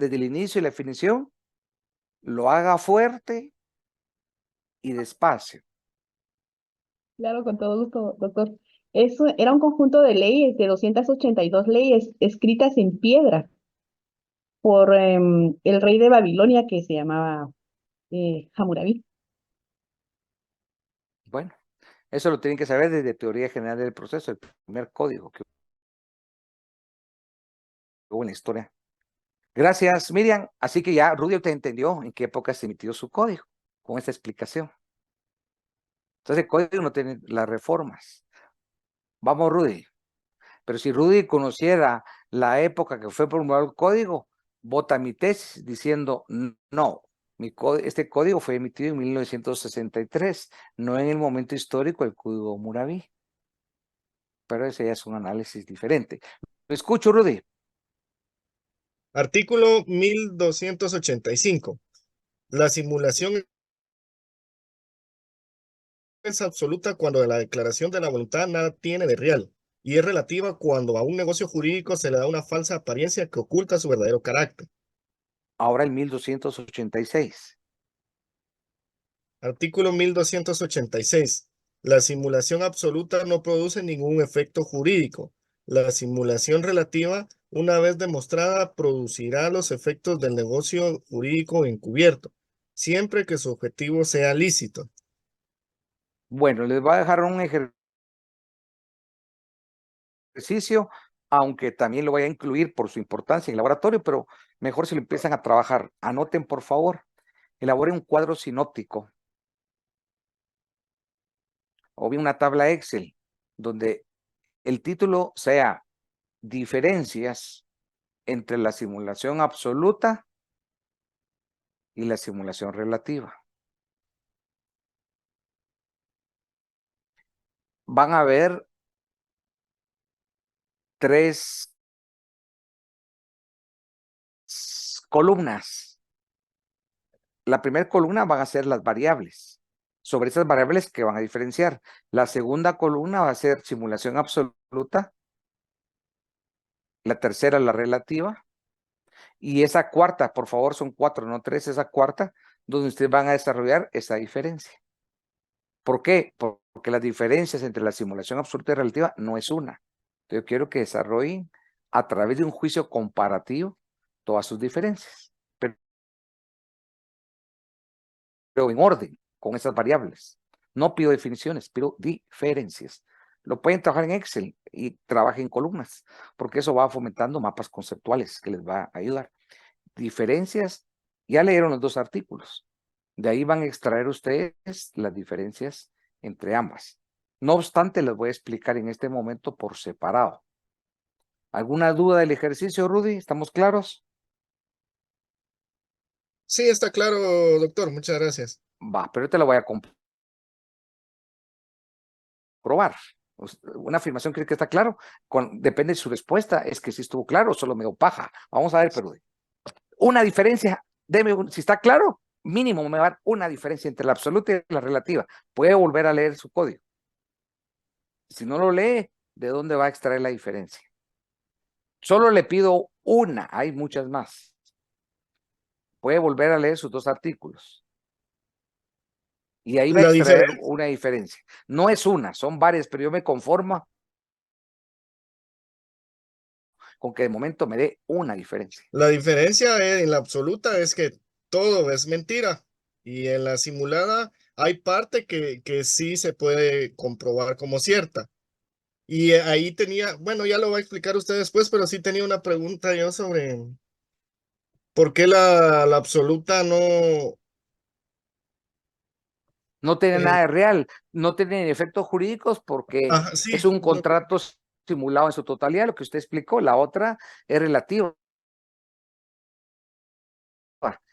desde el inicio de la definición, lo haga fuerte y despacio. Claro, con todo gusto, doctor. Eso era un conjunto de leyes, de 282 leyes escritas en piedra por el rey de Babilonia que se llamaba Hammurabi. Bueno, eso lo tienen que saber desde teoría general del proceso, el primer código que hubo en la historia. Gracias, Miriam. Así que ya Rudy te entendió en qué época se emitió su código, con esta explicación. Entonces el código no tiene las reformas. Vamos, Rudy. Pero si Rudy conociera la época que fue promulgado el código, vota mi tesis diciendo, no, este código fue emitido en 1963, no en el momento histórico del código Hammurabi. Pero ese ya es un análisis diferente. Lo escucho, Rudy. Artículo 1285. La simulación es absoluta cuando de la declaración de la voluntad nada tiene de real, y es relativa cuando a un negocio jurídico se le da una falsa apariencia que oculta su verdadero carácter. Ahora el 1286. Artículo 1286. La simulación absoluta no produce ningún efecto jurídico. La simulación relativa, una vez demostrada, producirá los efectos del negocio jurídico encubierto, siempre que su objetivo sea lícito. Bueno, les voy a dejar un ejercicio, aunque también lo voy a incluir por su importancia en el laboratorio, pero mejor si lo empiezan a trabajar. Anoten, por favor, elaboren un cuadro sinóptico o bien una tabla Excel, donde el título sea diferencias entre la simulación absoluta y la simulación relativa. Van a ver tres columnas. La primera columna van a ser las variables. Sobre esas variables que van a diferenciar. La segunda columna va a ser simulación absoluta. La tercera, la relativa. Y esa cuarta, por favor, son 4, no 3, esa cuarta, donde ustedes van a desarrollar esa diferencia. ¿Por qué? Porque las diferencias entre la simulación absoluta y relativa no es una. Yo quiero que desarrollen a través de un juicio comparativo todas sus diferencias, pero en orden, con esas variables. No pido definiciones, pido diferencias. Lo pueden trabajar en Excel y trabajen en columnas, porque eso va fomentando mapas conceptuales que les va a ayudar. Diferencias, ya leyeron los dos artículos. De ahí van a extraer ustedes las diferencias entre ambas. No obstante, les voy a explicar en este momento por separado. ¿Alguna duda del ejercicio, Rudy? ¿Estamos claros? Sí, está claro, doctor. Muchas gracias. Va, pero te lo voy a comprobar. Una afirmación cree que está claro. Depende de su respuesta. Es que si estuvo claro, solo me dio paja. Vamos a ver, pero una diferencia. Si está claro, mínimo me va a dar una diferencia entre la absoluta y la relativa. Puede volver a leer su código. Si no lo lee, ¿de dónde va a extraer la diferencia? Solo le pido una, hay muchas más. Puede volver a leer sus dos artículos. Y ahí va a La extraer diferencia. una diferencia. No es una, son varias, pero yo me conformo con que de momento me dé una diferencia. La diferencia en la absoluta es que todo es mentira y en la simulada hay parte que sí se puede comprobar como cierta. Y ahí tenía, bueno, ya lo va a explicar usted después, pero sí tenía una pregunta yo sobre por qué la absoluta no... No tiene eh, nada de real, no tiene efectos jurídicos porque ajá, sí, es un contrato simulado en su totalidad, lo que usted explicó. La otra es relativa.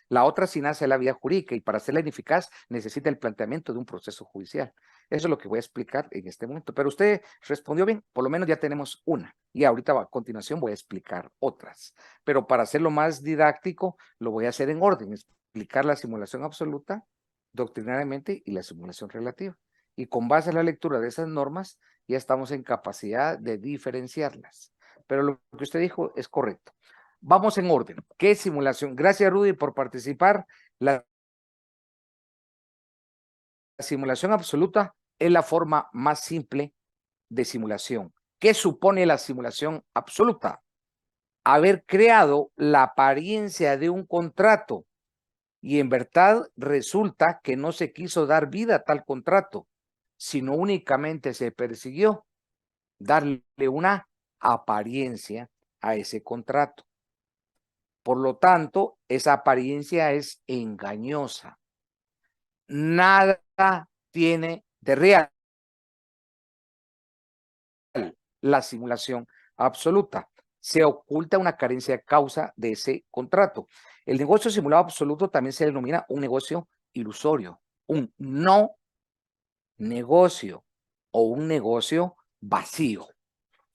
La otra sí nace de la vía jurídica y para hacerla ineficaz necesita el planteamiento de un proceso judicial. Eso es lo que voy a explicar en este momento. Pero usted respondió bien, por lo menos ya tenemos una. Y ahorita a continuación voy a explicar otras. Pero para hacerlo más didáctico, lo voy a hacer en orden. Explicar la simulación absoluta doctrinariamente y la simulación relativa. Y con base en la lectura de esas normas, ya estamos en capacidad de diferenciarlas. Pero lo que usted dijo es correcto. Vamos en orden. ¿Qué es simulación? Gracias, Rudy, por participar. La simulación absoluta es la forma más simple de simulación. ¿Qué supone la simulación absoluta? Haber creado la apariencia de un contrato y en verdad resulta que no se quiso dar vida a tal contrato, sino únicamente se persiguió darle una apariencia a ese contrato. Por lo tanto, esa apariencia es engañosa. Nada tiene de real la simulación absoluta. Se oculta una carencia de causa de ese contrato. El negocio simulado absoluto también se denomina un negocio ilusorio, un no negocio o un negocio vacío.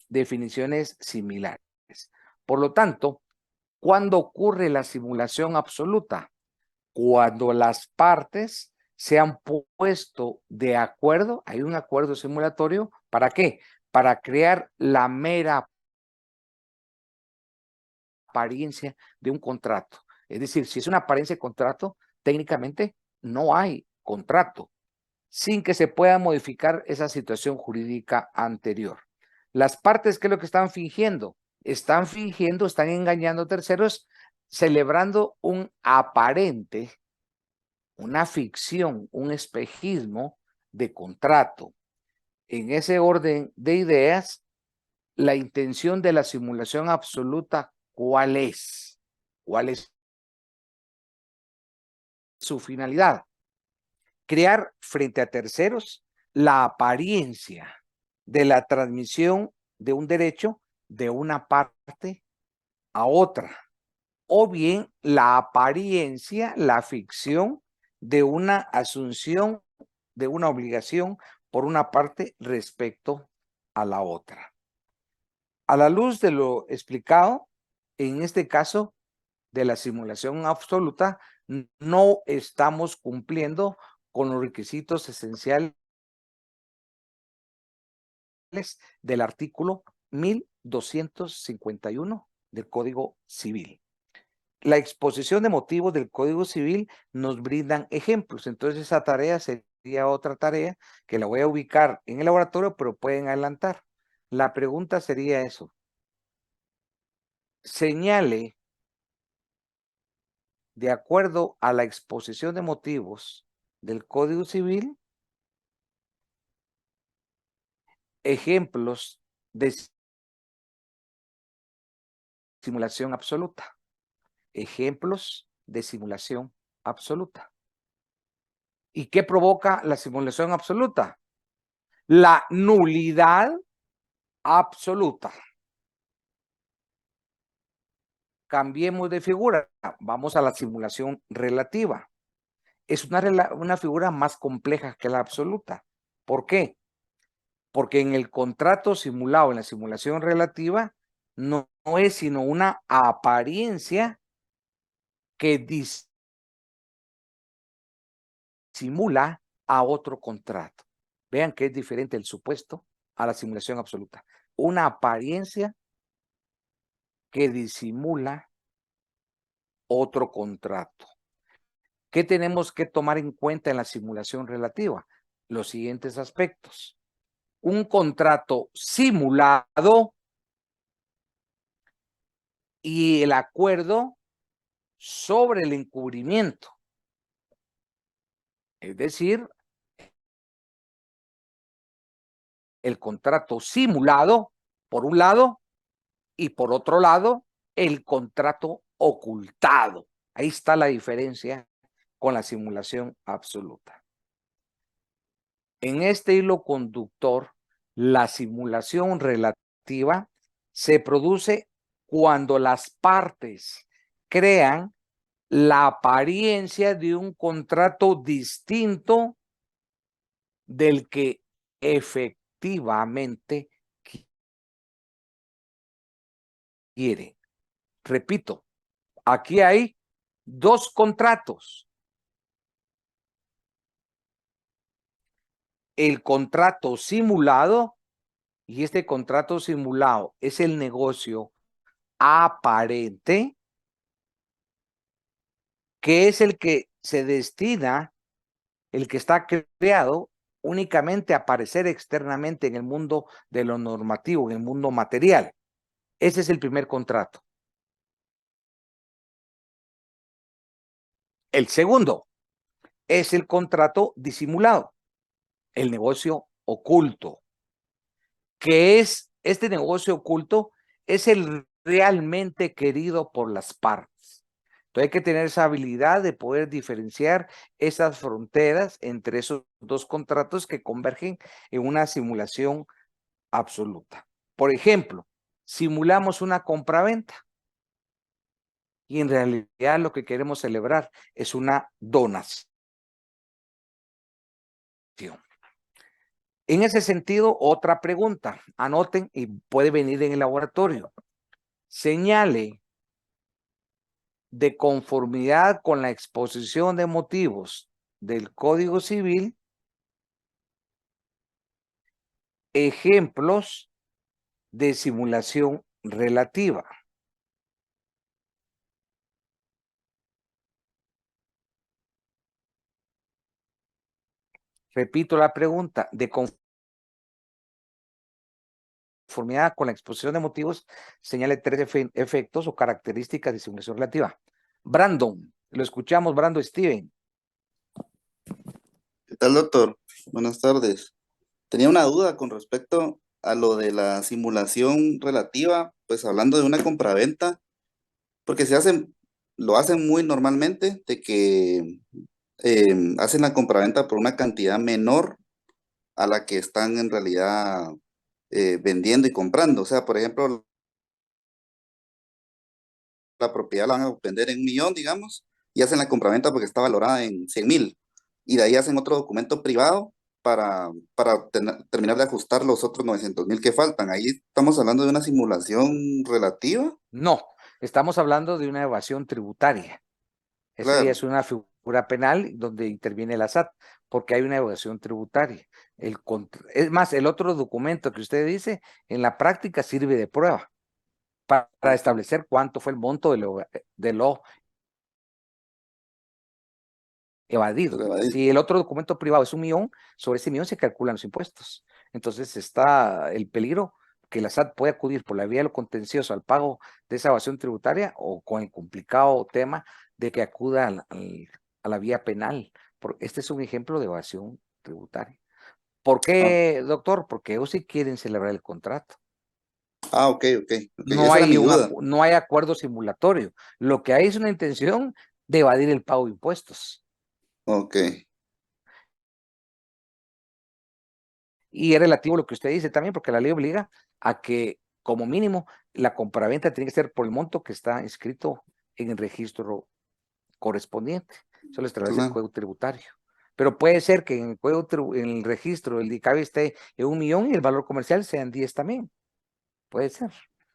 Definiciones similares. Por lo tanto, ¿cuándo ocurre la simulación absoluta? Cuando las partes se han puesto de acuerdo, hay un acuerdo simulatorio, ¿para qué? Para crear la mera apariencia de un contrato. Es decir, si es una apariencia de contrato, técnicamente no hay contrato, sin que se pueda modificar esa situación jurídica anterior. Las partes, ¿qué es lo que están fingiendo? Están fingiendo, están engañando a terceros, celebrando un aparente, una ficción, un espejismo de contrato. En ese orden de ideas, la intención de la simulación absoluta, ¿cuál es? ¿Cuál es su finalidad? Crear frente a terceros la apariencia de la transmisión de un derecho de una parte a otra, o bien la apariencia, la ficción de una asunción de una obligación por una parte respecto a la otra. A la luz de lo explicado, en este caso de la simulación absoluta, no estamos cumpliendo con los requisitos esenciales del artículo 1251 del Código Civil. La exposición de motivos del Código Civil nos brindan ejemplos. Entonces esa tarea sería otra tarea que la voy a ubicar en el laboratorio, pero pueden adelantar. La pregunta sería eso. Señale, de acuerdo a la exposición de motivos del Código Civil, ejemplos de simulación absoluta. Ejemplos de simulación absoluta. ¿Y qué provoca la simulación absoluta? La nulidad absoluta. Cambiemos de figura. Vamos a la simulación relativa. Es una figura más compleja que la absoluta. ¿Por qué? Porque en el contrato simulado, en la simulación relativa, no es sino una apariencia que disimula a otro contrato. Vean que es diferente el supuesto a la simulación absoluta. Una apariencia que disimula otro contrato. ¿Qué tenemos que tomar en cuenta en la simulación relativa? Los siguientes aspectos. Un contrato simulado y el acuerdo sobre el encubrimiento. Es decir, el contrato simulado, por un lado, y por otro lado, el contrato ocultado. Ahí está la diferencia con la simulación absoluta. En este hilo conductor, la simulación relativa se produce cuando las partes crean la apariencia de un contrato distinto del que efectivamente quiere. Repito, aquí hay dos contratos. El contrato simulado, y este contrato simulado es el negocio aparente, que es el que se destina, el que está creado únicamente a aparecer externamente en el mundo de lo normativo, en el mundo material. Ese es el primer contrato. El segundo es el contrato disimulado, el negocio oculto, que es este negocio oculto, es el realmente querido por las partes. Entonces hay que tener esa habilidad de poder diferenciar esas fronteras entre esos dos contratos que convergen en una simulación absoluta. Por ejemplo, simulamos una compraventa y en realidad lo que queremos celebrar es una donación. En ese sentido, otra pregunta, anoten y puede venir en el laboratorio. Señale de conformidad con la exposición de motivos del Código Civil ejemplos de simulación relativa. Repito la pregunta, de conformidad con la exposición de motivos, señale 3 efectos o características de simulación relativa. Brandon, lo escuchamos, Brandon Steven. ¿Qué tal, doctor? Buenas tardes. Tenía una duda con respecto a lo de la simulación relativa, pues hablando de una compraventa, porque lo hacen muy normalmente, de que hacen la compraventa por una cantidad menor a la que están en realidad vendiendo y comprando. O sea, por ejemplo, la propiedad la van a vender en 1.000.000, digamos, y hacen la compraventa porque está valorada en 100.000. Y de ahí hacen otro documento privado para terminar de ajustar los otros 900.000 que faltan. Ahí estamos hablando de una simulación relativa. No, estamos hablando de una evasión tributaria. Esa ya Claro, es una figura penal donde interviene la SAT, porque hay una evasión tributaria. Es más, el otro documento que usted dice, en la práctica sirve de prueba para establecer cuánto fue el monto de lo evadido. Si el otro documento privado es 1.000.000, sobre ese 1.000.000 se calculan los impuestos. Entonces está el peligro que la SAT puede acudir por la vía de lo contencioso al pago de esa evasión tributaria o con el complicado tema de que acuda a la vía penal. Este es un ejemplo de evasión tributaria. ¿Por Ah, qué, doctor? Porque ellos sí quieren celebrar el contrato. ok. Esa era mi duda. No hay acuerdo simulatorio. Lo que hay es una intención de evadir el pago de impuestos. Ok, Y es relativo a lo que usted dice también, porque la ley obliga a que, como mínimo, la compraventa tiene que ser por el monto que está inscrito en el registro correspondiente. Eso lo establece el claro. Código Tributario. Pero puede ser que en el registro del DICABI esté en 1.000.000 y el valor comercial sea en 10 también. Puede ser.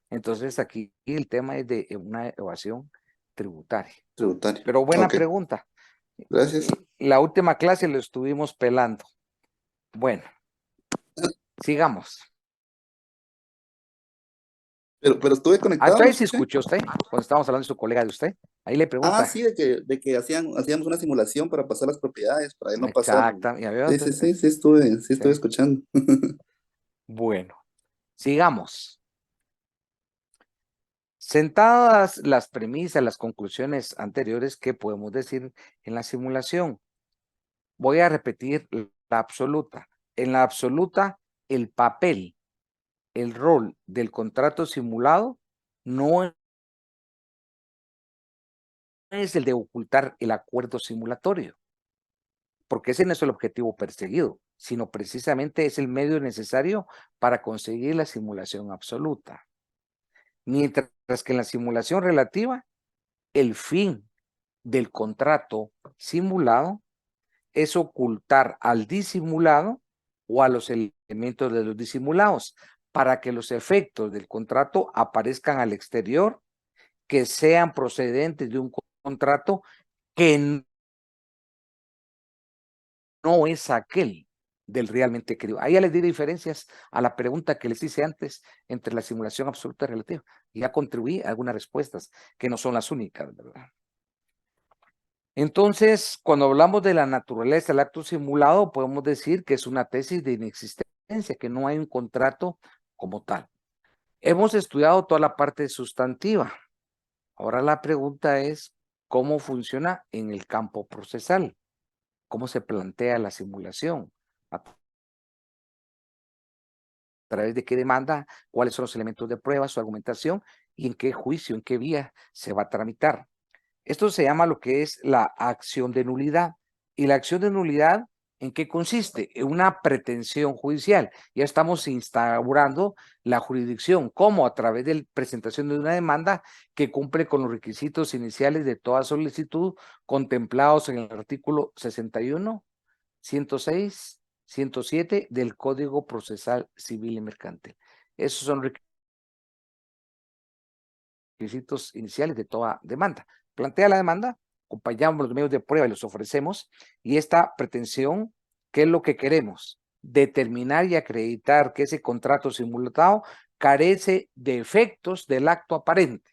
Entonces aquí el tema es de una evasión tributaria. Tributario. Pero buena Ok, pregunta. gracias. La última clase lo estuvimos pelando. Bueno, sigamos. Pero estuve Ah, conectado, ¿lo entonces sí escuché? escuchó usted cuando estábamos hablando de su colega de usted. Ahí le Ah, pregunta. sí, de que hacíamos una simulación para pasar las propiedades, para él no pasar. Exacta. ¿Ya veo? Sí, sí Sí. estuve escuchando. Bueno, sigamos. Sentadas las premisas, las conclusiones anteriores, ¿qué podemos decir en la simulación? Voy a repetir la absoluta. En la absoluta, el papel, el rol del contrato simulado no es el de ocultar el acuerdo simulatorio, porque ese no es el objetivo perseguido, sino precisamente es el medio necesario para conseguir la simulación absoluta. Mientras que en la simulación relativa, el fin del contrato simulado es ocultar al disimulado o a los elementos de los disimulados para que los efectos del contrato aparezcan al exterior, que sean procedentes de un contrato que no es aquel. del realmente querido. Ahí ya les di diferencias a la pregunta que les hice antes entre la simulación absoluta y relativa. Y ya contribuí a algunas respuestas que no son las únicas, ¿verdad? Entonces, cuando hablamos de la naturaleza del acto simulado, podemos decir que es una tesis de inexistencia, que no hay un contrato como tal. Hemos estudiado toda la parte sustantiva. Ahora la pregunta es, ¿cómo funciona en el campo procesal? ¿Cómo se plantea la simulación? ¿A través de qué demanda? ¿Cuáles son los elementos de prueba, su argumentación? ¿Y en qué juicio, en qué vía se va a tramitar? Esto se llama lo que es la acción de nulidad. ¿Y la acción de nulidad en qué consiste? En una pretensión judicial. Ya estamos instaurando la jurisdicción, como a través de la presentación de una demanda que cumple con los requisitos iniciales de toda solicitud contemplados en el artículo 61, 106, 107 del Código Procesal Civil y Mercantil. Esos son requisitos iniciales de toda demanda. Plantea la demanda, acompañamos los medios de prueba y los ofrecemos, y esta pretensión, ¿qué es lo que queremos? Determinar y acreditar que ese contrato simulado carece de efectos del acto aparente.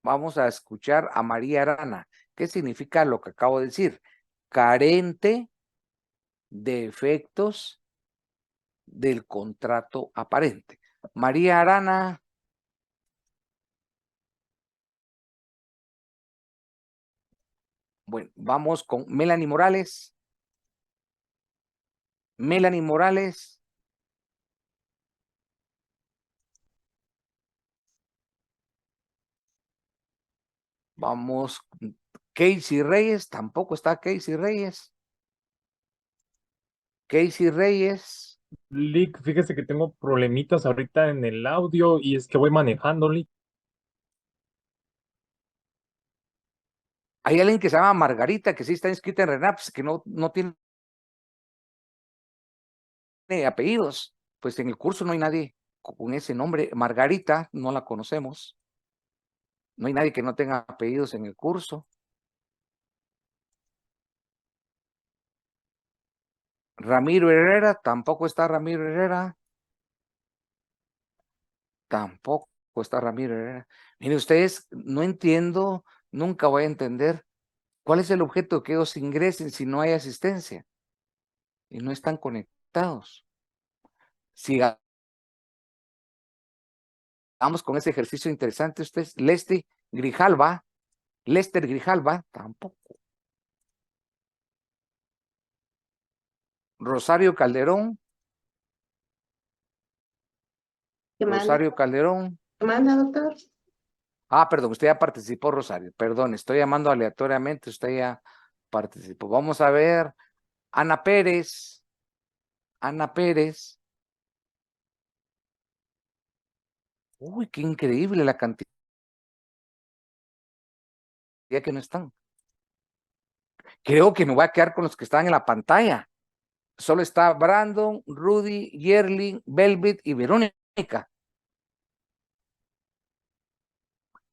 Vamos a escuchar a María Arana. ¿Qué significa lo que acabo de decir? Carente de efectos del contrato aparente. María Arana. Bueno, vamos con Melanie Morales. Melanie Morales. Vamos, Casey Reyes, tampoco está Casey Reyes. Casey Reyes. Lick, fíjese que tengo problemitas ahorita en el audio y es que voy manejando, Lick. Hay alguien que se llama Margarita, que sí está inscrita en RENAPS, que no tiene apellidos. Pues en el curso no hay nadie con ese nombre. Margarita, no la conocemos. No hay nadie que no tenga apellidos en el curso. Ramiro Herrera, tampoco está Ramiro Herrera. Tampoco está Ramiro Herrera. Miren ustedes, no entiendo, nunca voy a entender cuál es el objeto que ellos ingresen si no hay asistencia y no están conectados. Sigamos con ese ejercicio interesante. Ustedes, Lester Grijalva, tampoco. Rosario Calderón, ¿Qué manda? Rosario Calderón. ¿Qué manda, doctor? Ah, perdón, usted ya participó, Rosario. Perdón, estoy llamando aleatoriamente, usted ya participó. Vamos a ver, Ana Pérez. Ana Pérez. Uy, qué increíble la cantidad que no están. Creo que me voy a quedar con los que están en la pantalla. Solo está Brandon, Rudy, Yerling, Velvet y Verónica.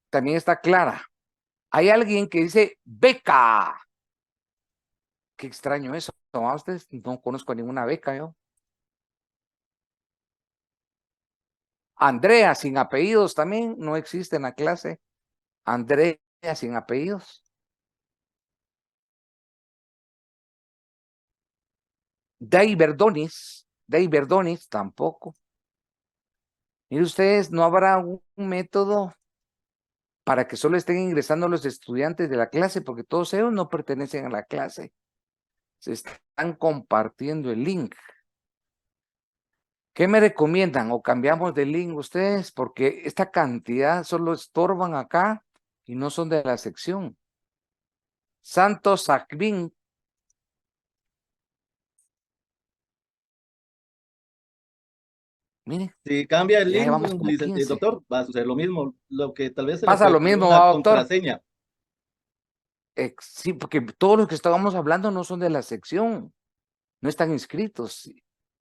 También está Clara. Hay alguien que dice beca. Qué extraño eso. ¿No? Ustedes no conozco ninguna beca yo. Andrea sin apellidos también no existe en la clase. Andrea sin apellidos. Day Verdonis tampoco. Mire ustedes, no habrá un método para que solo estén ingresando los estudiantes de la clase, porque todos ellos no pertenecen a la clase. Se están compartiendo el link. ¿Qué me recomiendan? ¿O cambiamos de link ustedes? Porque esta cantidad solo estorban acá y no son de la sección. Santos Acvin. Mire, Si cambia el ya link, llevamos como 15. doctor, va a suceder lo mismo. Lo que tal vez se le Pasa puede lo cambiar mismo, una doctor. contraseña. Sí, porque todos los que estábamos hablando no son de la sección, no están inscritos.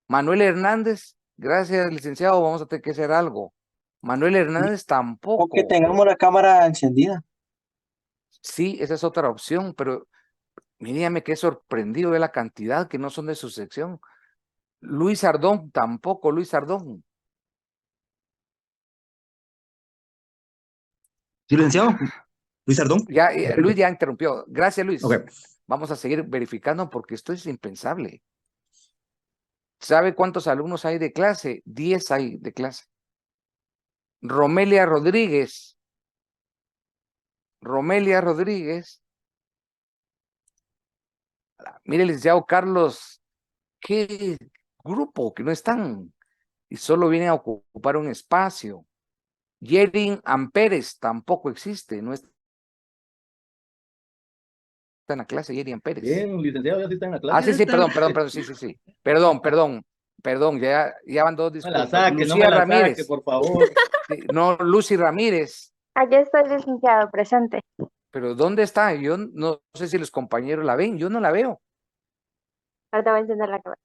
Manuel Hernández, gracias, licenciado, vamos a tener que hacer algo. Manuel Hernández tampoco. O que tengamos la cámara encendida. Sí, esa es otra opción, pero Mírame qué sorprendido de la cantidad que no son de su sección. Luis Ardón, tampoco Luis Ardón. Silenciado. Luis Ardón. Luis ya interrumpió. Gracias, Luis. Ok. Vamos a seguir verificando porque esto es impensable. ¿Sabe cuántos alumnos hay de clase? 10 hay de clase. Romelia Rodríguez. Romelia Rodríguez. Mire, licenciado Carlos, qué grupo que no están y solo vienen a ocupar un espacio. Yerin Amperes tampoco existe, no está en la clase Yerin Amperes. Bien, licenciado, ya sí está en la Ah, clase. sí, perdón, sí. Perdón, ya van dos No me la disculpas. saque, no Lucía me la Ramírez. saque, por favor. No, Lucy Ramírez. Aquí estoy, licenciado, presente. Pero ¿dónde está? Yo no sé si los compañeros la ven, yo no la veo. Ahorita voy a encender la cámara.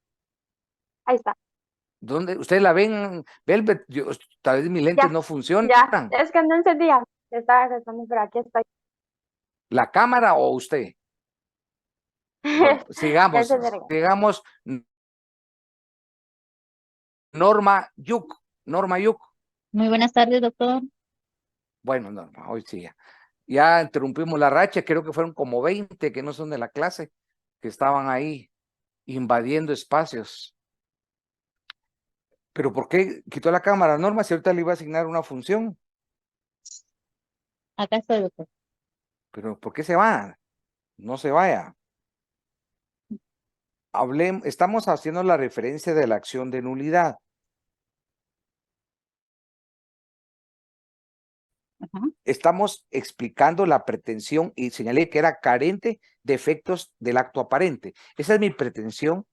Ahí está. ¿Dónde? ¿Ustedes la ven? Velvet, tal vez mis lentes Ya, no funcionan. Ya, es que no encendía. Estaba gastando, pero aquí estoy. ¿La cámara o usted? Bueno, Ya encenderé. sigamos. Norma Yuk. Muy buenas tardes, doctor. Bueno, Norma, hoy sí ya interrumpimos la racha, creo que fueron como 20 que no son de la clase, que estaban ahí invadiendo espacios. ¿Pero por qué quitó la cámara, Norma, si ahorita le iba a asignar una función? Acá estoy, doctor. ¿Pero por qué se va? No se vaya. Estamos haciendo la referencia de la acción de nulidad. Ajá. Estamos explicando la pretensión y señalé que era carente de efectos del acto aparente. Esa es mi pretensión.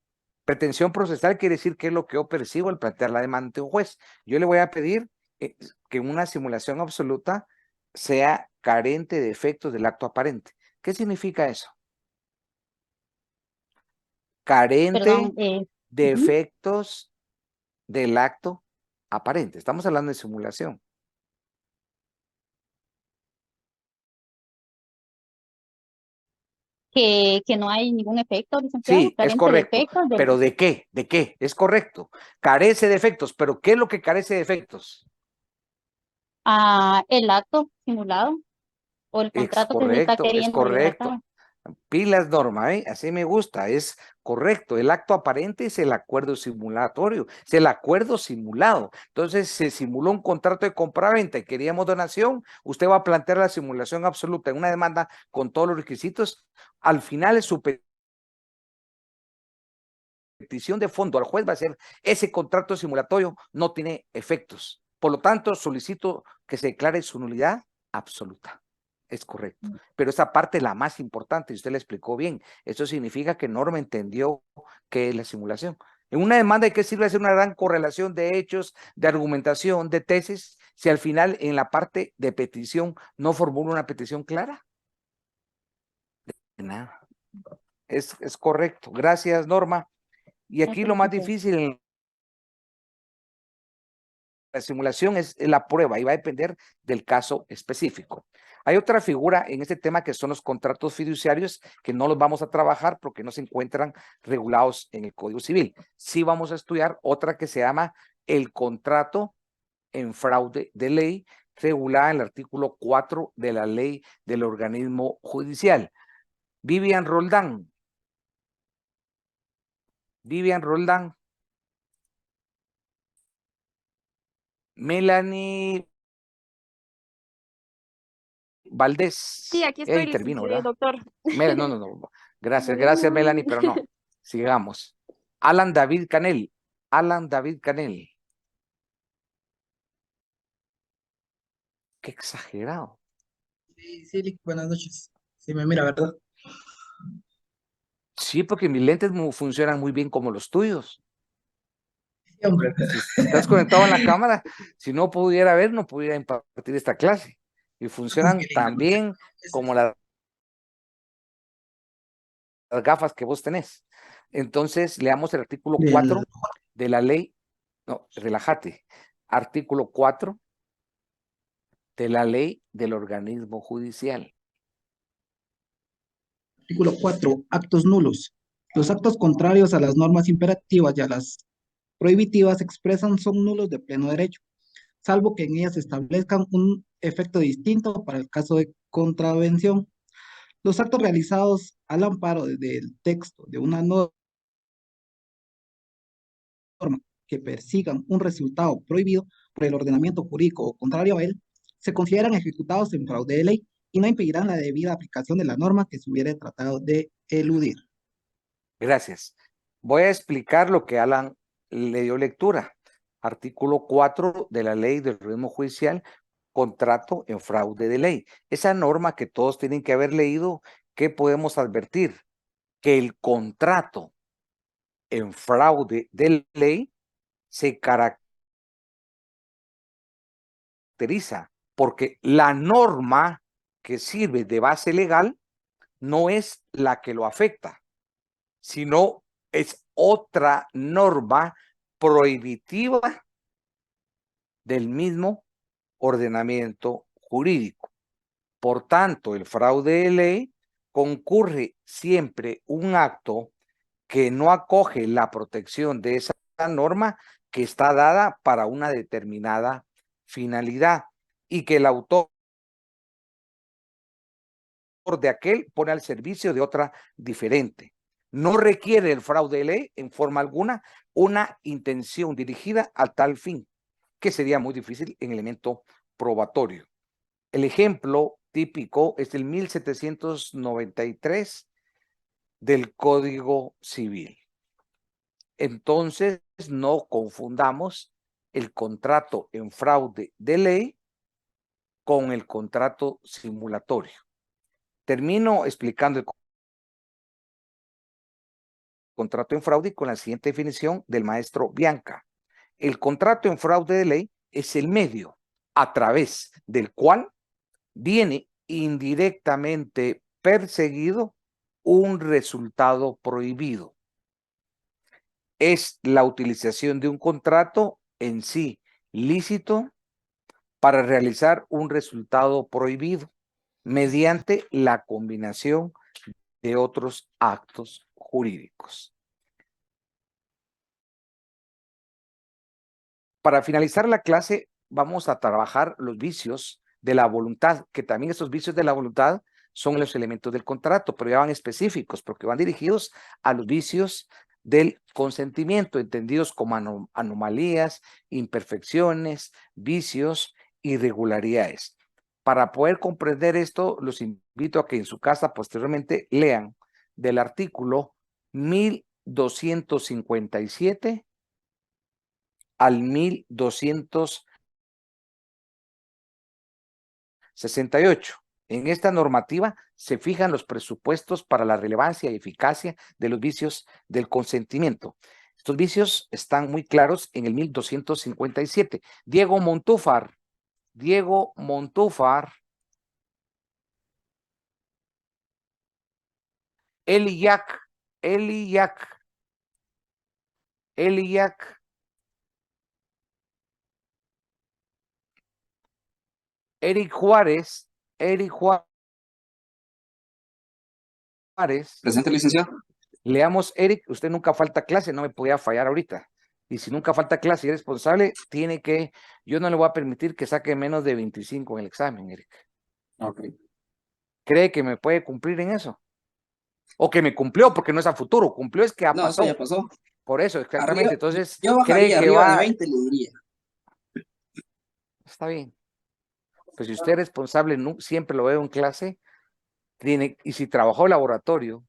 Pretensión procesal quiere decir qué es lo que yo percibo al plantear la demanda ante un juez. Yo le voy a pedir que una simulación absoluta sea carente de efectos del acto aparente. ¿Qué significa eso? Carente Perdón, de efectos del acto aparente. Estamos hablando de simulación. que no hay ningún efecto, licenciado. Sí, es Carente de correcto. efectos ¿Pero de qué? ¿De qué? Es correcto. Carece de efectos. ¿Pero qué es lo que carece de efectos? el acto simulado o el Es contrato que se está correcto, es queriendo llevar a correcto. cabo. Pilas, Norma, así me gusta, es correcto. El acto aparente es el acuerdo simulatorio, es el acuerdo simulado. Entonces, se simuló un contrato de compraventa y queríamos donación, usted va a plantear la simulación absoluta en una demanda con todos los requisitos. Al final, es su petición de fondo al juez va a ser ese contrato simulatorio no tiene efectos. Por lo tanto, solicito que se declare su nulidad absoluta. Es correcto. Pero esa parte es la más importante, y usted le explicó bien. Eso significa que Norma entendió qué es la simulación. En una demanda hay que sirve hacer una gran correlación de hechos, de argumentación, de tesis, si al final en la parte de petición no formula una petición clara. De nada. Es correcto. Gracias, Norma. Y aquí lo más difícil en la simulación es la prueba y va a depender del caso específico. Hay otra figura en este tema que son los contratos fiduciarios que no los vamos a trabajar porque no se encuentran regulados en el Código Civil. Sí vamos a estudiar otra que se llama el contrato en fraude de ley, regulada en el artículo 4 de la ley del organismo judicial. Vivian Roldán. Melanie Valdés. Sí, aquí estoy, Intervino, ¿verdad? doctor. No. Gracias, Melanie, pero no. Sigamos. Alan David Canel. Qué exagerado. Sí, buenas noches. Sí, me mira, ¿verdad? Sí, porque mis lentes funcionan muy bien como los tuyos. Sí, hombre. Si estás conectado en la cámara, si no pudiera ver, no pudiera impartir esta clase. Y funcionan tan bien como las gafas que vos tenés. Entonces, leamos el artículo 4 de la ley. No, relájate. Artículo 4 de la ley del organismo judicial. Artículo 4. Actos nulos. Los actos contrarios a las normas imperativas y a las prohibitivas expresan son nulos de pleno derecho, salvo que en ellas establezcan un efecto distinto para el caso de contravención. Los actos realizados al amparo del texto de una norma que persigan un resultado prohibido por el ordenamiento jurídico o contrario a él, se consideran ejecutados en fraude de ley y no impedirán la debida aplicación de la norma que se hubiera tratado de eludir. Gracias. Voy a explicar lo que Alan le dio lectura. Artículo 4 de la Ley del Organismo Judicial, contrato en fraude de ley. Esa norma que todos tienen que haber leído, ¿qué podemos advertir? Que el contrato en fraude de ley se caracteriza porque la norma que sirve de base legal no es la que lo afecta, sino es otra norma prohibitiva del mismo ordenamiento jurídico. Por tanto, el fraude de ley concurre siempre un acto que no acoge la protección de esa norma que está dada para una determinada finalidad y que el autor de aquel pone al servicio de otra diferente. No requiere el fraude de ley en forma alguna una intención dirigida a tal fin, que sería muy difícil en elemento probatorio. El ejemplo típico es el 1793 del Código Civil. Entonces, no confundamos el contrato en fraude de ley con el contrato simulatorio. Termino explicando el contrato en fraude con la siguiente definición del maestro Bianca. El contrato en fraude de ley es el medio a través del cual viene indirectamente perseguido un resultado prohibido. Es la utilización de un contrato en sí lícito para realizar un resultado prohibido mediante la combinación de otros actos jurídicos. Para finalizar la clase, vamos a trabajar los vicios de la voluntad, que también estos vicios de la voluntad son los elementos del contrato, pero ya van específicos, porque van dirigidos a los vicios del consentimiento, entendidos como anomalías, imperfecciones, vicios, irregularidades. Para poder comprender esto, los invito a que en su casa posteriormente lean del artículo 1257 al 1268. En esta normativa se fijan los presupuestos para la relevancia y eficacia de los vicios del consentimiento. Estos vicios están muy claros en el 1257. Diego Montúfar, Eliyac, Eric Juárez. Presente, licenciado. Leamos, Eric, usted nunca falta clase, no me podía fallar ahorita. Y si nunca falta clase y es responsable, yo no le voy a permitir que saque menos de 25 en el examen, Eric. Ok. ¿Cree que me puede cumplir en eso? O que me cumplió, porque no es a futuro, cumplió es que ya No, pasó. eso ya pasó. Por eso, exactamente. Arriba, Entonces, yo cree bajaría que arriba va. de 20, le diría. Está bien. Pues si usted es responsable, siempre lo veo en clase, y si trabajó en laboratorio,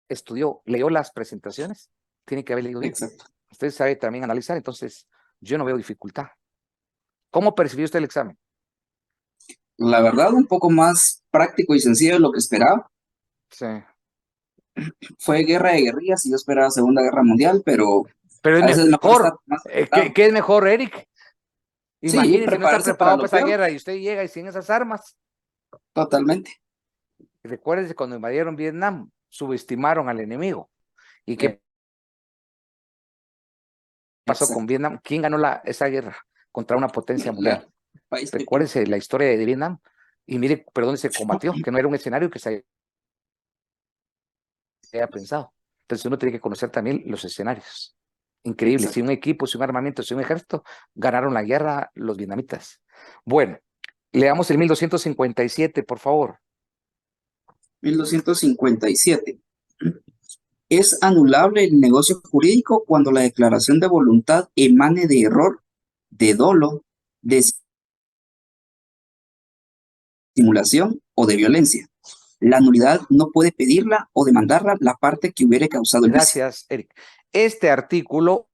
estudió, leyó las presentaciones, tiene que haber leído bien. Exacto. Usted sabe también analizar, entonces yo no veo dificultad. ¿Cómo percibió usted el examen? La verdad, un poco más práctico y sencillo de lo que esperaba. Sí. Fue guerra de guerrillas y yo esperaba Segunda Guerra Mundial, pero es a veces mejor estar mejor. más preparado. ¿Qué es mejor, Eric? Sí, Imagínese, no está prepararse preparado para para lo esa peor. guerra y usted llega y sin esas armas. Totalmente. Recuérdese cuando invadieron Vietnam, subestimaron al enemigo. ¿Y qué pasó con Vietnam? ¿Quién ganó esa guerra contra una potencia mundial? País pequeño. Recuérdese la historia de Vietnam. Y mire, perdón, se combatió, que no era un escenario que se había pensado. Entonces uno tiene que conocer también los escenarios. Increíble, si un equipo, si un armamento, si un ejército, ganaron la guerra los vietnamitas. Bueno, leamos el 1257, por favor. 1257. Es anulable el negocio jurídico cuando la declaración de voluntad emane de error, de dolo, de simulación o de violencia. La nulidad no puede pedirla o demandarla la parte que hubiere causado el vicio. Gracias, Eric. Este artículo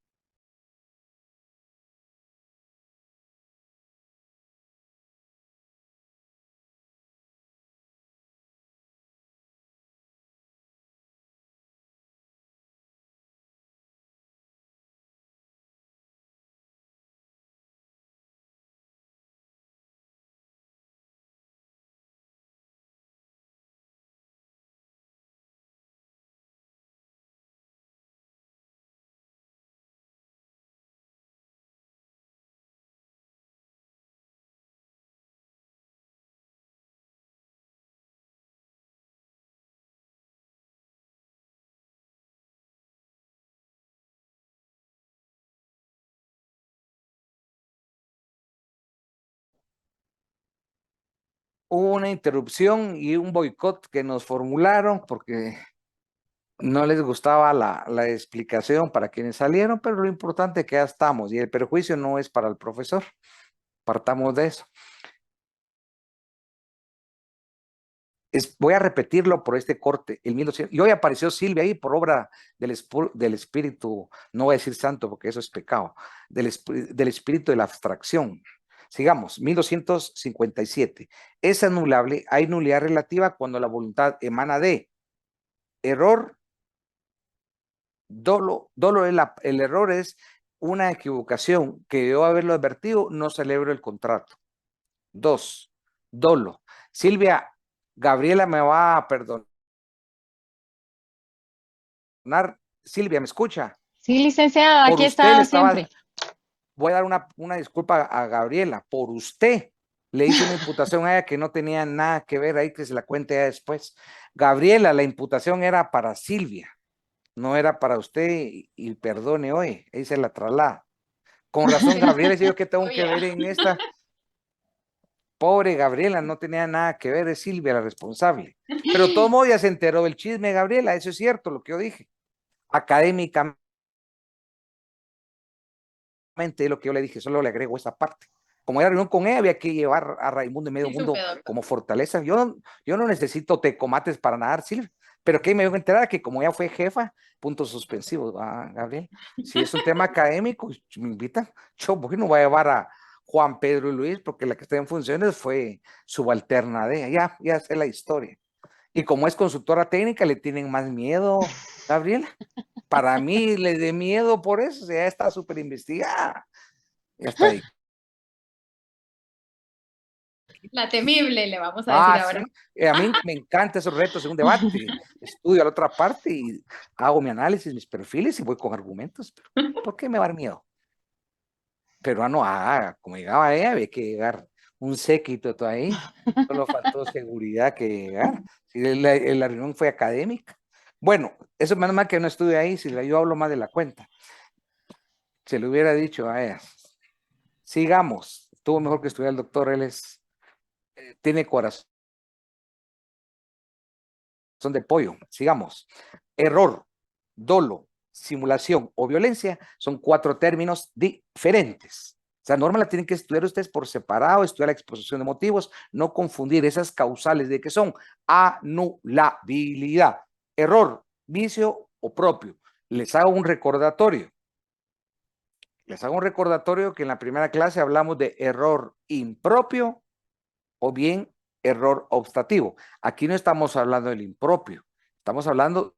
hubo una interrupción y un boicot que nos formularon porque no les gustaba la explicación para quienes salieron, pero lo importante es que ya estamos y el perjuicio no es para el profesor. Partamos de eso. Voy a repetirlo por este corte, el 1200, y hoy apareció Silvia ahí por obra del espíritu, no voy a decir santo porque eso es pecado, del espíritu de la abstracción. Sigamos, 1257. Es anulable, hay nulidad relativa cuando la voluntad emana de error, dolo el error es una equivocación que yo haberlo advertido, no celebro el contrato. 2, dolo. Silvia, Gabriela me va a perdonar. Silvia, ¿me escucha? Sí, licenciado, aquí está siempre. Voy a dar una disculpa a Gabriela. Por usted le hice una imputación a ella que no tenía nada que ver ahí, que se la cuente ya después. Gabriela, la imputación era para Silvia, no era para usted y perdone hoy, ahí se la traslada. Con razón, Gabriela, yo que tengo que ver en esta. Pobre Gabriela, no tenía nada que ver, es Silvia la responsable. Pero todo modo ya se enteró del chisme, Gabriela, eso es cierto lo que yo dije. Académicamente, lo que yo le dije, solo le agrego esa parte. Como era reunión con ella, había que llevar a Raimundo y medio mundo como fortaleza. Yo no necesito tecomates para nadar, Silvia. Pero que me dio a enterar que como ella fue jefa, puntos suspensivos, Gabriel. Si es un tema académico, me invitan. Yo no voy a llevar a Juan Pedro y Luis, porque la que está en funciones fue subalterna de ella. Ya sé la historia. Y como es consultora técnica, le tienen más miedo, Gabriela. Para mí le dé miedo por eso, ya está súper investigada. Ya está ahí. La temible, le vamos a decir ahora. Sí. A mí me encantan esos retos en un debate. Estudio a la otra parte y hago mi análisis, mis perfiles y voy con argumentos. Pero ¿por qué me va a dar miedo? Pero no, como llegaba ella, había que llegar un séquito todo ahí. Solo faltó seguridad que llegar. Si la reunión fue académica. Bueno, eso menos mal que no estuve ahí, si yo hablo más de la cuenta. Se lo hubiera dicho a ella. Sigamos. Estuvo mejor que estuviera el doctor, él tiene corazón de pollo. Sigamos. Error, dolo, simulación o violencia son 4 términos diferentes. O sea, norma la tienen que estudiar ustedes por separado, estudiar la exposición de motivos, no confundir esas causales de que son anulabilidad, error, vicio o propio. Les hago un recordatorio. Que en la primera clase hablamos de error impropio o bien error obstativo. Aquí no estamos hablando del impropio, estamos hablando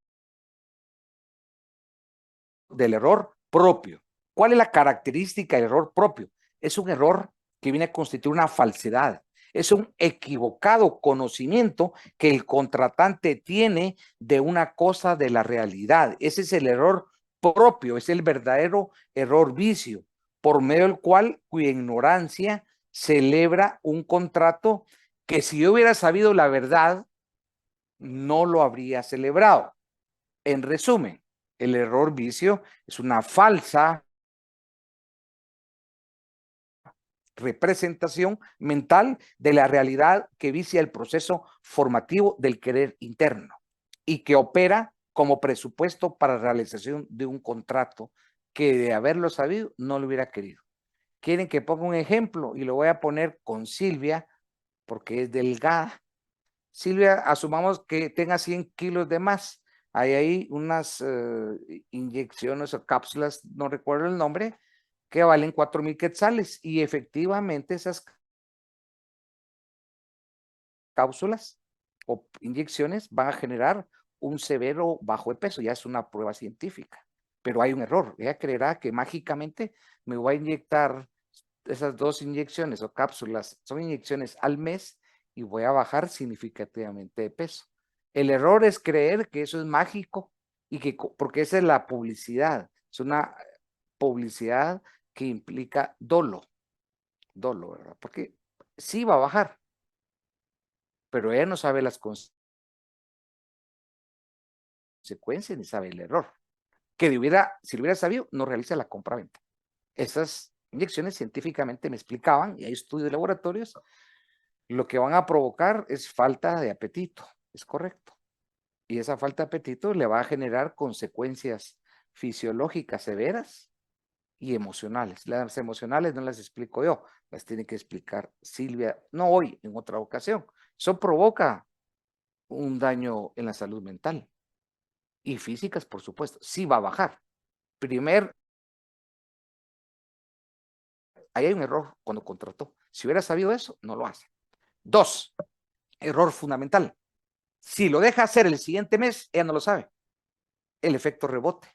del error propio. ¿Cuál es la característica del error propio? Es un error que viene a constituir una falsedad. Es un equivocado conocimiento que el contratante tiene de una cosa de la realidad. Ese es el error propio, es el verdadero error vicio, por medio del cual, cuya ignorancia celebra un contrato que si yo hubiera sabido la verdad, no lo habría celebrado. En resumen, el error vicio es una falsa representación mental de la realidad que vicia el proceso formativo del querer interno y que opera como presupuesto para la realización de un contrato que de haberlo sabido no lo hubiera querido. Quieren que ponga un ejemplo y lo voy a poner con Silvia porque es delgada. Silvia, asumamos que tenga 100 kilos de más. Hay ahí unas inyecciones o cápsulas, no recuerdo el nombre, que valen 4,000 quetzales y efectivamente esas cápsulas o inyecciones van a generar un severo bajo de peso, ya es una prueba científica, pero hay un error. Ella creerá que mágicamente me voy a inyectar esas 2 inyecciones o cápsulas, son inyecciones al mes y voy a bajar significativamente de peso. El error es creer que eso es mágico y que porque esa es la publicidad, es una publicidad que implica dolo, ¿verdad? Porque sí va a bajar, pero ella no sabe las consecuencias ni sabe el error. Que si lo hubiera sabido, no realiza la compra-venta. Esas inyecciones científicamente me explicaban, y hay estudios de laboratorios, lo que van a provocar es falta de apetito, es correcto. Y esa falta de apetito le va a generar consecuencias fisiológicas severas y emocionales. Las emocionales no las explico yo, las tiene que explicar Silvia, no hoy, en otra ocasión. Eso provoca un daño en la salud mental y físicas, por supuesto. Sí va a bajar. Ahí hay un error cuando contrató. Si hubiera sabido eso, no lo hace. 2, error fundamental. Si lo deja hacer el siguiente mes, ella no lo sabe. El efecto rebote.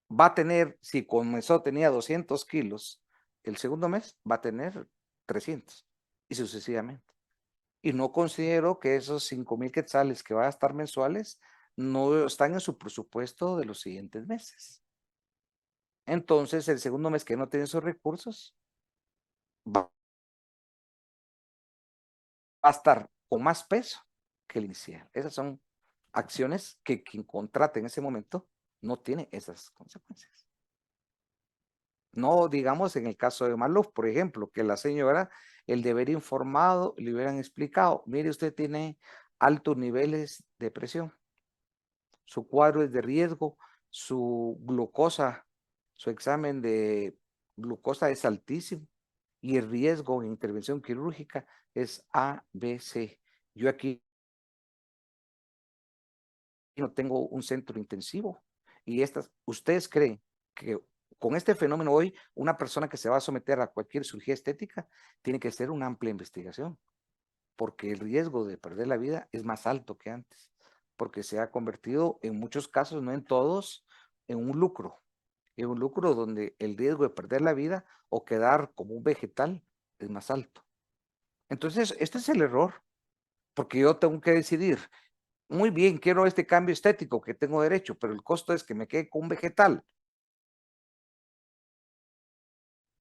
Va a tener, si comenzó tenía 200 kilos, el segundo mes va a tener 300 y sucesivamente. Y no considero que esos 5,000 quetzales que va a estar mensuales no están en su presupuesto de los siguientes meses. Entonces, el segundo mes que no tiene esos recursos, va a estar con más peso que el inicial. Esas son acciones que quien contrate en ese momento no tiene esas consecuencias. No digamos en el caso de Maluf, por ejemplo, que la señora, el de haber informado, le hubieran explicado, mire, usted tiene altos niveles de presión, su cuadro es de riesgo, su glucosa, su examen de glucosa es altísimo y el riesgo en intervención quirúrgica es ABC. Yo aquí no tengo un centro intensivo y ¿ustedes creen que con este fenómeno hoy una persona que se va a someter a cualquier cirugía estética tiene que hacer una amplia investigación? Porque el riesgo de perder la vida es más alto que antes, porque se ha convertido en muchos casos, no en todos, en un lucro donde el riesgo de perder la vida o quedar como un vegetal es más alto. Entonces, este es el error, porque yo tengo que decidir, muy bien, quiero este cambio estético que tengo derecho, pero el costo es que me quede con un vegetal,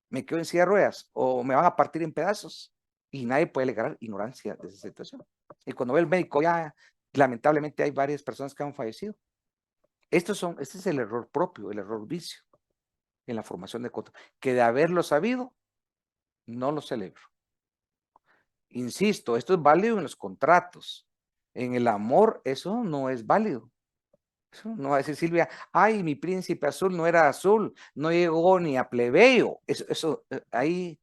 me quedo en silla de ruedas o me van a partir en pedazos y nadie puede alegar ignorancia de esa situación. Y cuando ve el médico ya, lamentablemente hay varias personas que han fallecido. Este es el error propio, el error vicio en la formación de control, que de haberlo sabido, no lo celebro. Insisto, esto es válido en los contratos. En el amor, eso no es válido. Eso no va a decir Silvia, ay, mi príncipe azul no era azul, no llegó ni a plebeyo. Ahí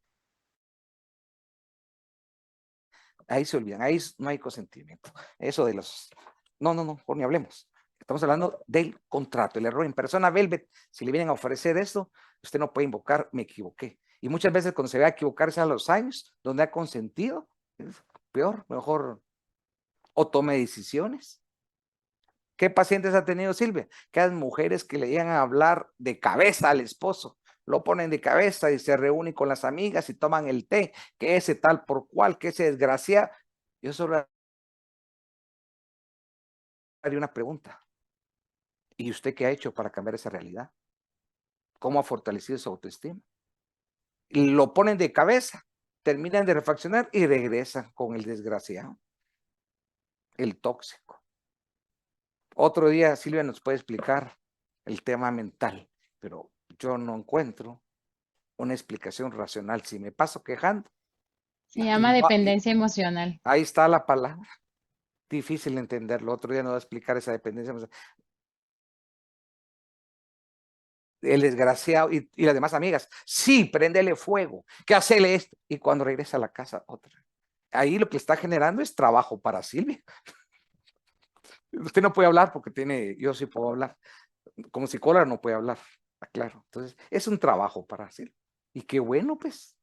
se olvidan, ahí no hay consentimiento. Eso de los... No, por ni hablemos. Estamos hablando del contrato, el error en persona. Velvet, si le vienen a ofrecer esto, usted no puede invocar, me equivoqué. Y muchas veces cuando se ve a equivocarse a los años, donde ha consentido, es peor, mejor o tome decisiones. ¿Qué pacientes ha tenido Silvia? Que hay mujeres que le llegan a hablar de cabeza al esposo, lo ponen de cabeza y se reúnen con las amigas y toman el té, que ese tal por cual, que ese desgraciado. Yo solo haría una pregunta. ¿Y usted qué ha hecho para cambiar esa realidad? ¿Cómo ha fortalecido su autoestima? Y lo ponen de cabeza. terminan de refaccionar y regresan con el desgraciado, el tóxico. Otro día Silvia nos puede explicar el tema mental, pero yo no encuentro una explicación racional. Si me paso quejando, Se llama dependencia emocional. ahí está la palabra. Difícil de entenderlo. Otro día nos va a explicar esa dependencia emocional. El desgraciado y las demás amigas, sí, préndele fuego, que hacele esto. Y cuando regresa a la casa, otra. Ahí lo que está generando es trabajo para Silvia. Usted no puede hablar porque yo sí puedo hablar. Como psicóloga no puede hablar, claro. Entonces, es un trabajo para hacer. Y qué bueno, pues.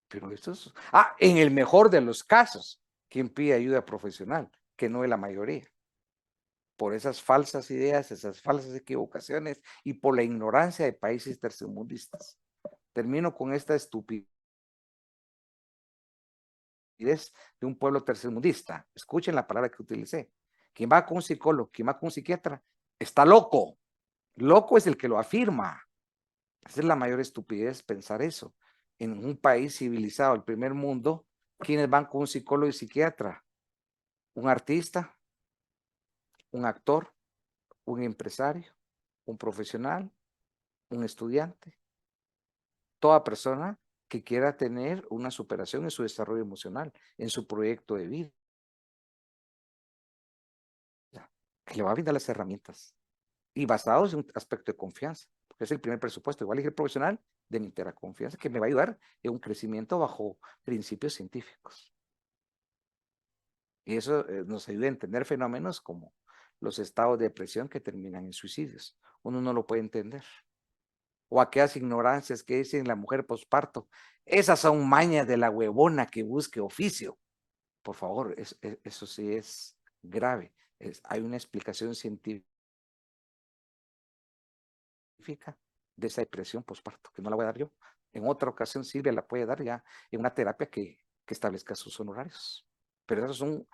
Pero eso es... en el mejor de los casos, quien pide ayuda profesional, que no es la mayoría. Por esas falsas ideas, esas falsas equivocaciones y por la ignorancia de países tercermundistas. Termino con esta estupidez de un pueblo tercermundista. Escuchen la palabra que utilicé. Quien va con un psicólogo, quien va con un psiquiatra, está loco. Loco es el que lo afirma. Esa es la mayor estupidez pensar eso. En un país civilizado, el primer mundo, ¿quiénes van con un psicólogo y psiquiatra? Un artista, un actor, un empresario, un profesional, un estudiante. Toda persona que quiera tener una superación en su desarrollo emocional, en su proyecto de vida. Que le va a brindar las herramientas. Y basados en un aspecto de confianza. Porque es el primer presupuesto. Igual el profesional de mi entera confianza, que me va a ayudar en un crecimiento bajo principios científicos. Y eso nos ayuda a entender fenómenos como los estados de depresión que terminan en suicidios. Uno no lo puede entender. O aquellas ignorancias que dicen la mujer posparto. Esas son mañas de la huevona que busque oficio. Por favor, eso sí es grave. Hay una explicación científica de esa depresión posparto, que no la voy a dar yo. En otra ocasión Silvia la puede dar ya en una terapia que establezca sus honorarios. Pero esos son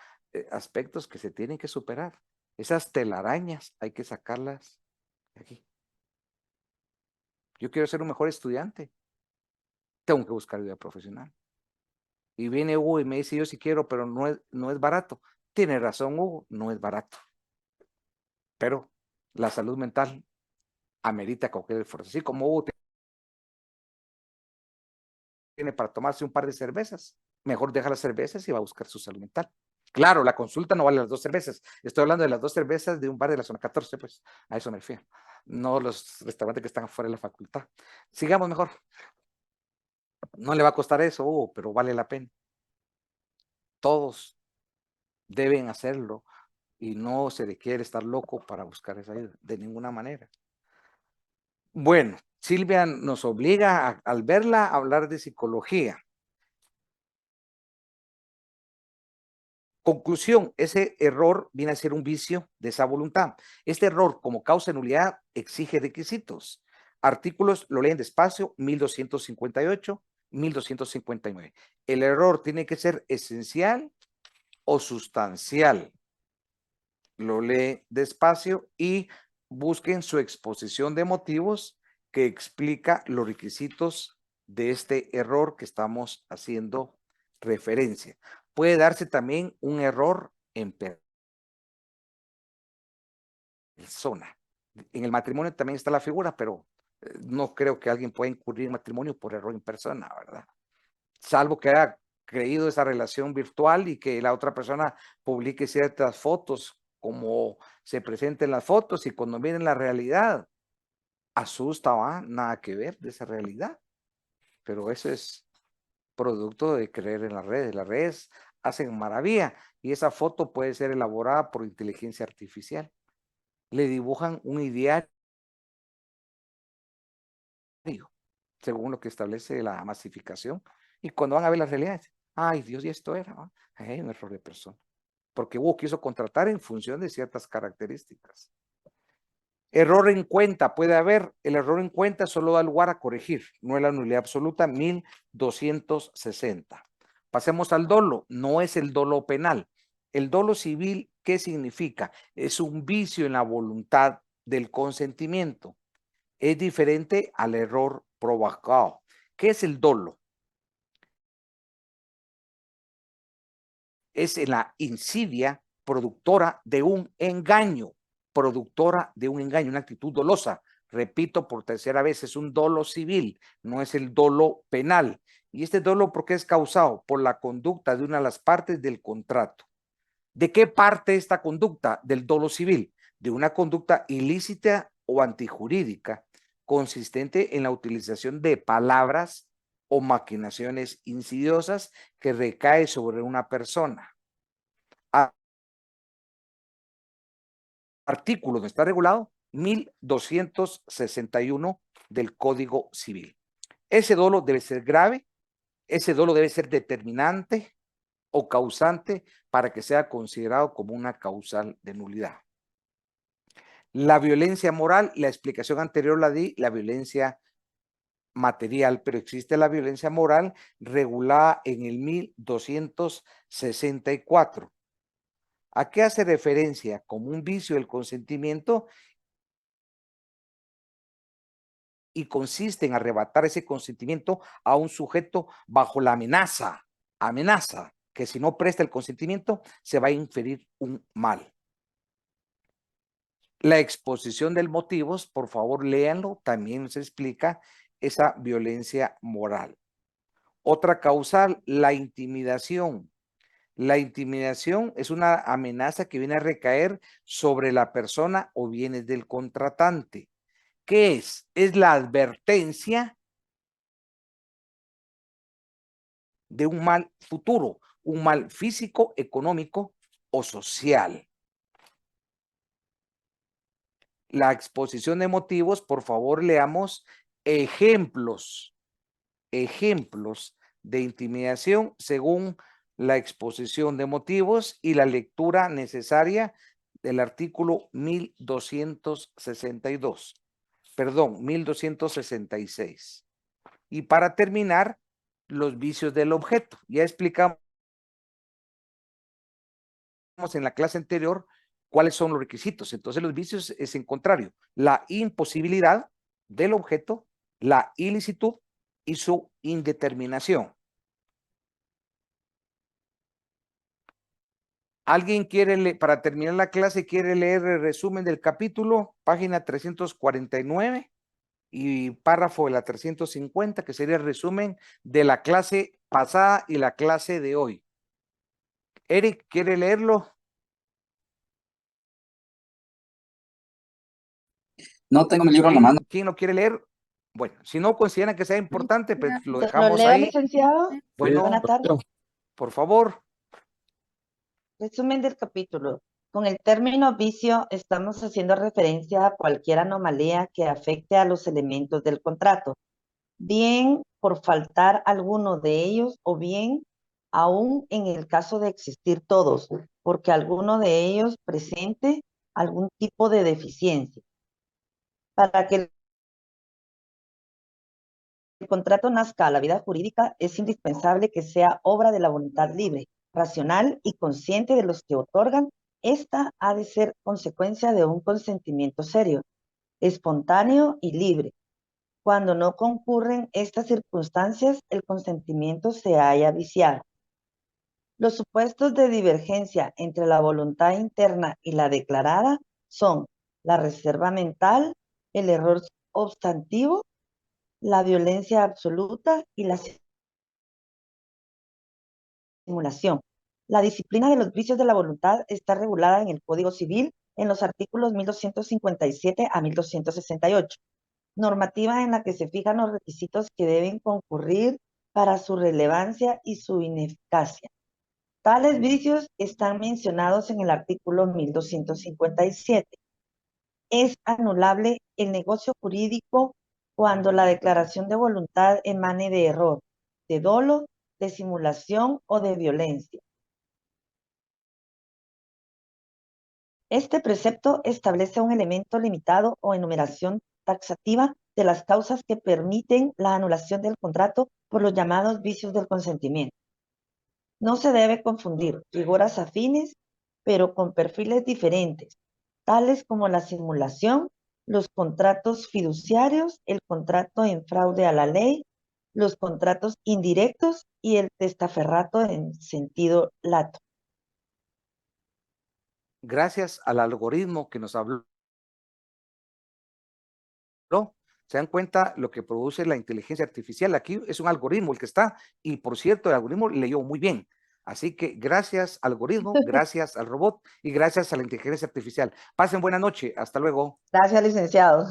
aspectos que se tienen que superar. Esas telarañas hay que sacarlas de aquí. Yo quiero ser un mejor estudiante. Tengo que buscar ayuda profesional. Y viene Hugo y me dice, yo sí quiero, pero no es barato. Tiene razón, Hugo, no es barato. Pero la salud mental amerita cualquier esfuerzo. Así como Hugo tiene para tomarse un par de cervezas, mejor deja las cervezas y va a buscar su salud mental. Claro, la consulta no vale las 2 cervezas. Estoy hablando de las 2 cervezas de un bar de la zona 14, pues a eso me refiero. No los restaurantes que están fuera de la facultad. Sigamos mejor. No le va a costar eso, pero vale la pena. Todos deben hacerlo y no se requiere estar loco para buscar esa ayuda, de ninguna manera. Bueno, Silvia nos obliga al verla a hablar de psicología. Conclusión, ese error viene a ser un vicio de esa voluntad. Este error como causa de nulidad exige requisitos. Artículos, lo leen despacio, 1258, 1259. El error tiene que ser esencial o sustancial. Lo lee despacio y busquen su exposición de motivos que explica los requisitos de este error que estamos haciendo referencia. Puede darse también un error en persona. En el matrimonio también está la figura, pero no creo que alguien pueda incurrir en matrimonio por error en persona, ¿verdad? Salvo que haya creído esa relación virtual y que la otra persona publique ciertas fotos como se presenten las fotos y cuando miren la realidad, asusta, ¿va? Nada que ver de esa realidad. Pero eso es producto de creer en las redes. Las redes hacen maravilla y esa foto puede ser elaborada por inteligencia artificial. Le dibujan un ideal según lo que establece la masificación y cuando van a ver la realidad, ay Dios, y esto era, ¿no? Hay un error de persona. Porque Hugo quiso contratar en función de ciertas características. Error en cuenta, puede haber, el error en cuenta solo da lugar a corregir, no es la nulidad absoluta, 1260. Pasemos al dolo, no es el dolo penal. El dolo civil, ¿qué significa? Es un vicio en la voluntad del consentimiento. Es diferente al error provocado. ¿Qué es el dolo? es en la insidia productora de un engaño, una actitud dolosa. Repito por tercera vez, es un dolo civil, no es el dolo penal. Y este dolo, ¿por qué es causado? Por la conducta de una de las partes del contrato. ¿De qué parte esta conducta del dolo civil? De una conducta ilícita o antijurídica, consistente en la utilización de palabras o maquinaciones insidiosas que recae sobre una persona. Artículo donde está regulado 1261 del Código Civil. Ese dolo debe ser grave, ese dolo debe ser determinante o causante para que sea considerado como una causal de nulidad. La violencia moral, la explicación anterior la di, la violencia material, pero existe la violencia moral regulada en el 1264. ¿A qué hace referencia? Como un vicio del consentimiento y consiste en arrebatar ese consentimiento a un sujeto bajo la amenaza, que si no presta el consentimiento se va a inferir un mal. La exposición de motivos, por favor léanlo, también se explica esa violencia moral. Otra causal, la intimidación. La intimidación es una amenaza que viene a recaer sobre la persona o bienes del contratante. ¿Qué es? Es la advertencia de un mal futuro, un mal físico, económico o social. La exposición de motivos, por favor, leamos ejemplos de intimidación según la exposición de motivos y la lectura necesaria del artículo 1266. Y para terminar, los vicios del objeto. Ya explicamos en la clase anterior cuáles son los requisitos. Entonces los vicios es en contrario, la imposibilidad del objeto, la ilicitud y su indeterminación. ¿Alguien quiere leer, para terminar la clase, quiere leer el resumen del capítulo, página 349 y párrafo de la 350, que sería el resumen de la clase pasada y la clase de hoy? Eric, ¿quiere leerlo? No tengo mi libro en la mano. ¿Quién lo quiere leer? Bueno, si no consideran que sea importante, pues lo ¿Lo dejamos leo, ahí. licenciado? Bueno, Buenas tardes. por favor. Resumen del capítulo. Con el término vicio estamos haciendo referencia a cualquier anomalía que afecte a los elementos del contrato, bien por faltar alguno de ellos o bien aún en el caso de existir todos, porque alguno de ellos presente algún tipo de deficiencia. Para que el contrato nazca a la vida jurídica es indispensable que sea obra de la voluntad libre, racional y consciente de los que otorgan. Esta ha de ser consecuencia de un consentimiento serio, espontáneo y libre. Cuando no concurren estas circunstancias, el consentimiento se halla viciado. Los supuestos de divergencia entre la voluntad interna y la declarada son la reserva mental, el error obstantivo, la violencia absoluta y la simulación. La disciplina de los vicios de la voluntad está regulada en el Código Civil en los artículos 1257 a 1268, normativa en la que se fijan los requisitos que deben concurrir para su relevancia y su ineficacia. Tales vicios están mencionados en el artículo 1257. Es anulable el negocio jurídico cuando la declaración de voluntad emane de error, de dolo, de simulación o de violencia. Este precepto establece un elemento limitado o enumeración taxativa de las causas que permiten la anulación del contrato por los llamados vicios del consentimiento. No se debe confundir figuras afines, pero con perfiles diferentes, tales como la simulación, los contratos fiduciarios, el contrato en fraude a la ley, los contratos indirectos y el testaferrato en sentido lato. gracias al algoritmo que nos habló. ¿Se dan cuenta lo que produce la inteligencia artificial? Aquí es un algoritmo el que está, y por cierto, el algoritmo leyó muy bien. Así que gracias algoritmo, gracias al robot y gracias a la inteligencia artificial. Pasen buena noche. Hasta luego. Gracias, licenciado.